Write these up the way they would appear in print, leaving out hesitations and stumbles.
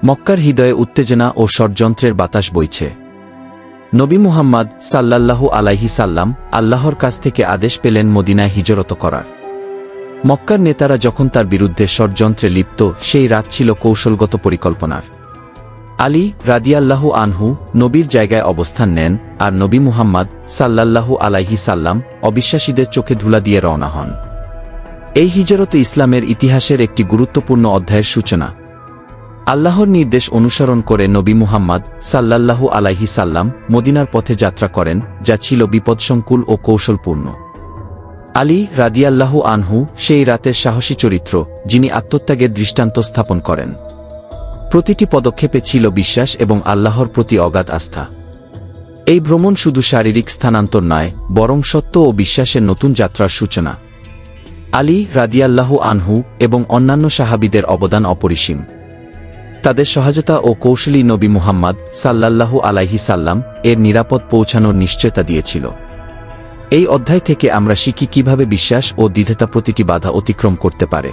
মক্কার হৃদয়ে উত্তেজনা ও ষড়যন্ত্রের বাতাস বইছে। নবী মুহাম্মদ সাল্লাল্লাহু আলাইহি সাল্লাম আল্লাহর কাছ থেকে আদেশ পেলেন মদিনায় হিজরত করার। মক্কার নেতারা যখন তার বিরুদ্ধে ষড়যন্ত্রে লিপ্ত, সেই রাত ছিল কৌশলগত পরিকল্পনার। আলী রাদিয়াল্লাহু আনহু নবীর জায়গায় অবস্থান নেন, আর নবী মুহাম্মদ সাল্লাল্লাহু আলাইহি সাল্লাম অবিশ্বাসীদের চোখে ধুলা দিয়ে রওনা হন। এই হিজরত ইসলামের ইতিহাসের একটি গুরুত্বপূর্ণ অধ্যায়ের সূচনা। আল্লাহর নির্দেশ অনুসরণ করে নবী মুহাম্মদ সাল্লাল্লাহু আলাইহি সাল্লাম মদিনার পথে যাত্রা করেন, যা ছিল বিপদসংকুল ও কৌশলপূর্ণ। আলী রাদিয়াল্লাহু আনহু সেই রাতের সাহসী চরিত্র, যিনি আত্মত্যাগের দৃষ্টান্ত স্থাপন করেন। প্রতিটি পদক্ষেপে ছিল বিশ্বাস এবং আল্লাহর প্রতি অগাধ আস্থা। এই ভ্রমণ শুধু শারীরিক স্থানান্তর নয়, বরং সত্য ও বিশ্বাসের নতুন যাত্রার সূচনা। আলী রাদিয়াল্লাহু আনহু এবং অন্যান্য সাহাবীদের অবদান অপরিসীম। তাদের সহায়তা ও কৌশলী নবী মুহাম্মদ সাল্লাল্লাহু আলাইহি সাল্লাম এর নিরাপদ পৌঁছানোর নিশ্চয়তা দিয়েছিল। এই অধ্যায় থেকে আমরা শিখি কিভাবে বিশ্বাস ও দৃঢ়তা প্রতিটি বাধা অতিক্রম করতে পারে।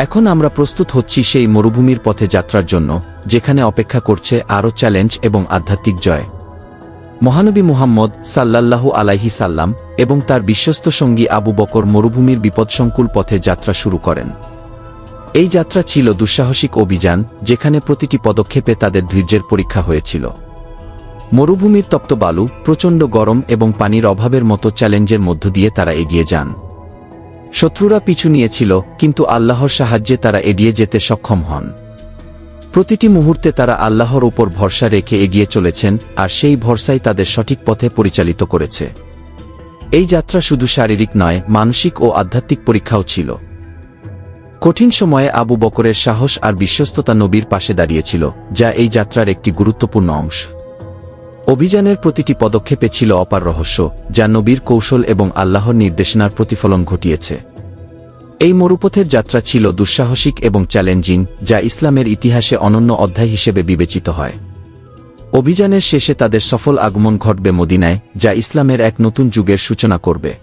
এখন আমরা প্রস্তুত হচ্ছি সেই মরুভূমির পথে যাত্রার জন্য, যেখানে অপেক্ষা করছে আরও চ্যালেঞ্জ এবং আধ্যাত্মিক জয়। মহানবী মুহাম্মদ সাল্লাল্লাহু আলাইহি সাল্লাম এবং তার বিশ্বস্ত সঙ্গী আবু বকর মরুভূমির বিপদসংকুল পথে যাত্রা শুরু করেন। এই যাত্রা ছিল দুঃসাহসিক অভিযান, যেখানে প্রতিটি পদক্ষেপে তাদের ধৈর্যের পরীক্ষা হয়েছিল। মরুভূমির তপ্ত বালু, প্রচণ্ড গরম এবং পানির অভাবের মতো চ্যালেঞ্জের মধ্য দিয়ে তারা এগিয়ে যান। শত্রুরা পিছু নিয়েছিল, কিন্তু আল্লাহর সাহায্যে তারা এড়িয়ে যেতে সক্ষম হন। প্রতিটি মুহূর্তে তারা আল্লাহর উপর ভরসা রেখে এগিয়ে চলেছেন, আর সেই ভরসাই তাদের সঠিক পথে পরিচালিত করেছে। এই যাত্রা শুধু শারীরিক নয়, মানসিক ও আধ্যাত্মিক পরীক্ষাও ছিল। কঠিন সময়ে আবু বকরের সাহস আর বিশ্বস্ততা নবীর পাশে দাঁড়িয়েছিল, যা এই যাত্রার একটি গুরুত্বপূর্ণ অংশ। অভিযানের প্রতিটি পদক্ষেপে ছিল অপার রহস্য, যা নবীর কৌশল এবং আল্লাহর নির্দেশনার প্রতিফলন ঘটিয়েছে। এই মরুপথের যাত্রা ছিল দুঃসাহসিক এবং চ্যালেঞ্জিং, যা ইসলামের ইতিহাসে অনন্য অধ্যায় হিসেবে বিবেচিত হয়। অভিযানের শেষে তাদের সফল আগমন ঘটবে মদিনায়, যা ইসলামের এক নতুন যুগের সূচনা করবে।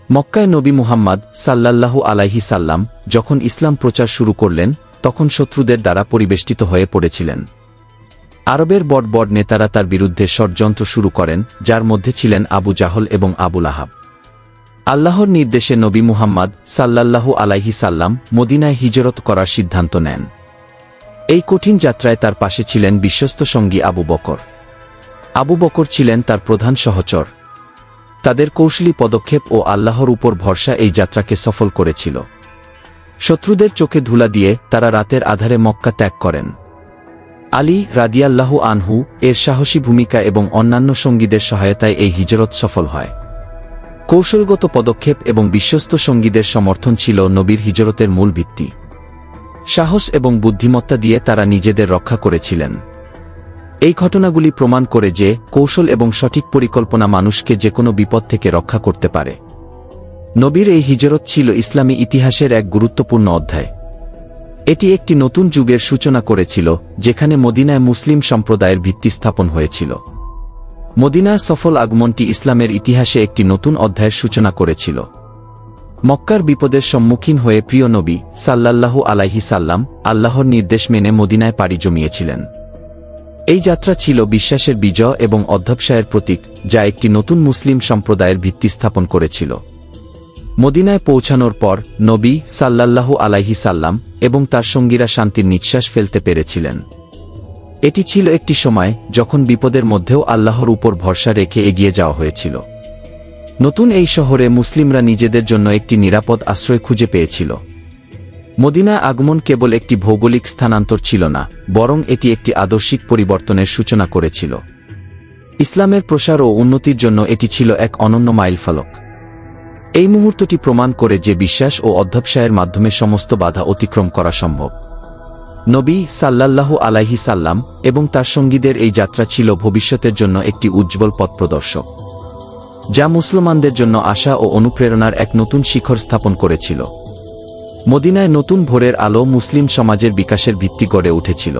মক্কায় নবী মুহাম্মদ সাল্লাল্লাহু আলাইহি সাল্লাম যখন ইসলাম প্রচার শুরু করলেন, তখন শত্রুদের দ্বারা পরিবেষ্টিত হয়ে পড়েছিলেন। আরবের বড় বড় নেতারা তার বিরুদ্ধে ষড়যন্ত্র শুরু করেন, যার মধ্যে ছিলেন আবু জাহল এবং আবু লাহাব। আল্লাহর নির্দেশে নবী মুহাম্মদ সাল্লাল্লাহু আলাইহি সাল্লাম মদিনায় হিজরত করার সিদ্ধান্ত নেন। এই কঠিন যাত্রায় তার পাশে ছিলেন বিশ্বস্ত সঙ্গী আবু বকর। আবু বকর ছিলেন তার প্রধান সহচর। তাদের কৌশলী পদক্ষেপ ও আল্লাহর উপর ভরসা এই যাত্রাকে সফল করেছিল। শত্রুদের চোখে ধুলা দিয়ে তারা রাতের আধারে মক্কা ত্যাগ করেন। আলী রাদিয়াল্লাহু আনহু এর সাহসী ভূমিকা এবং অন্যান্য সঙ্গীদের সহায়তায় এই হিজরত সফল হয়। কৌশলগত পদক্ষেপ এবং বিশ্বস্ত সঙ্গীদের সমর্থন ছিল নবীর হিজরতের মূল ভিত্তি। সাহস এবং বুদ্ধিমত্তা দিয়ে তারা নিজেদের রক্ষা করেছিলেন। এই ঘটনাগুলি প্রমাণ করে যে কৌশল এবং সঠিক পরিকল্পনা মানুষকে যেকোনো বিপদ থেকে রক্ষা করতে পারে। নবীর এই হিজরত ছিল ইসলামী ইতিহাসের এক গুরুত্বপূর্ণ অধ্যায়। এটি একটি নতুন যুগের সূচনা করেছিল, যেখানে মদিনায় মুসলিম সম্প্রদায়ের ভিত্তি স্থাপন হয়েছিল। মদিনার সফল আগমনটি ইসলামের ইতিহাসে একটি নতুন অধ্যায়ের সূচনা করেছিল। মক্কার বিপদের সম্মুখীন হয়ে প্রিয় নবী সাল্লাল্লাহু আলাইহি সাল্লাম আল্লাহর নির্দেশ মেনে মদিনায় পাড়ি জমিয়েছিলেন। এই যাত্রা ছিল বিশ্বাসের বিজয় এবং অধ্যবসায়ের প্রতীক, যা একটি নতুন মুসলিম সম্প্রদায়ের ভিত্তি স্থাপন করেছিল। মদিনায় পৌঁছানোর পর নবী সাল্লাল্লাহু আলাইহি সাল্লাম এবং তার সঙ্গীরা শান্তির নিঃশ্বাস ফেলতে পেরেছিলেন। এটি ছিল একটি সময় যখন বিপদের মধ্যেও আল্লাহর উপর ভরসা রেখে এগিয়ে যাওয়া হয়েছিল। নতুন এই শহরে মুসলিমরা নিজেদের জন্য একটি নিরাপদ আশ্রয় খুঁজে পেয়েছিল। মদিনায় আগমন কেবল একটি ভৌগোলিক স্থানান্তর ছিল না, বরং এটি একটি আদর্শিক পরিবর্তনের সূচনা করেছিল। ইসলামের প্রসার ও উন্নতির জন্য এটি ছিল এক অনন্য মাইলফলক। এই মুহূর্তটি প্রমাণ করে যে বিশ্বাস ও অধ্যবসায়ের মাধ্যমে সমস্ত বাধা অতিক্রম করা সম্ভব। নবী সাল্লাল্লাহু আলাইহি সাল্লাম এবং তার সঙ্গীদের এই যাত্রা ছিল ভবিষ্যতের জন্য একটি উজ্জ্বল পথপ্রদর্শক, যা মুসলমানদের জন্য আশা ও অনুপ্রেরণার এক নতুন শিখর স্থাপন করেছিল। মদিনায় নতুন ভোরের আলো মুসলিম সমাজের বিকাশের ভিত্তি গড়ে উঠেছিল।